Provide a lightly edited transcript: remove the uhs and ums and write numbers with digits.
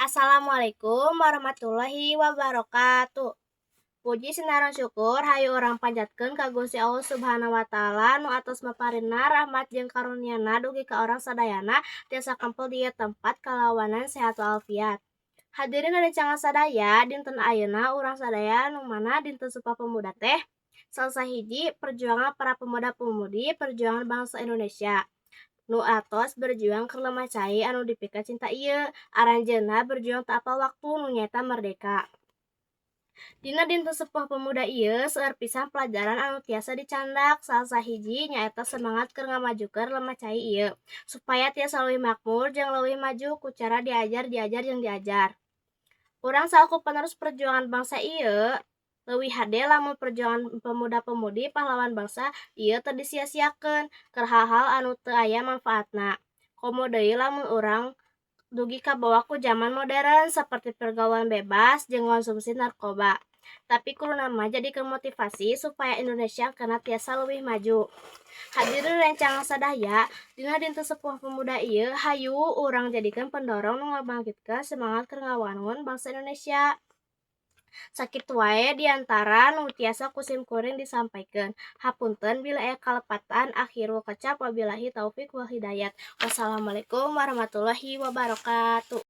Assalamualaikum warahmatullahi wabarakatuh. Puji sinaran syukur hayu urang panjatkeun ka Gusti Allah Subhanahu wa taala nu atos maparinna rahmat jeung karunia-Na dugi ka urang sadayana tiasa kempul di ieu tempat kalawanan sehat walafiat. Hadirin rerencangan sadaya dinten ayeuna urang sadaya nu mana dinten Sumpah Pemuda teh salah hiji perjuangan para pemuda-pemudi perjuangan bangsa Indonesia nu atos berjuang keur lemah cai anu dipikeun cinta ieu aranjeunna berjuang tak apal waktu nu nyaeta merdeka. Dina dinten Sumpah Pemuda ieu seueur pisan pelajaran anu tiasa dicandak salah sahiji nyaeta semangat keur ngamajukeun lemah cai ieu supaya tiasa leuwih makmur jeung leuwih maju ku cara diajar jeung diajar. Urang salaku penerus perjuangan bangsa ieu leuwih hade lamun perjuangan pemuda-pemudi pahlawan bangsa ieu teu disia-siakeun keur hal-hal anu teu aya manfaatna. Komo deui lamun urang dugi kabawa ku zaman modern seperti pergaulan bebas jeung konsumsi narkoba. Tapi kuduna mah jadikeun motivasi supaya Indonesia kana tiasa leuwih maju. Hadirin rerencangan sadaya, dina dinten Sumpah Pemuda ieu hayu urang jadikeun pendorong nu ngabangkitkeun semangat keur ngawangun bangsa Indonesia. Sakitu wae diantara nu tiasa kusim kuring disampaikeun. Hapunten bila aya kalepatan akhirul kecap wabillahi taufik wal hidayat. Wassalamualaikum warahmatullahi wabarakatuh.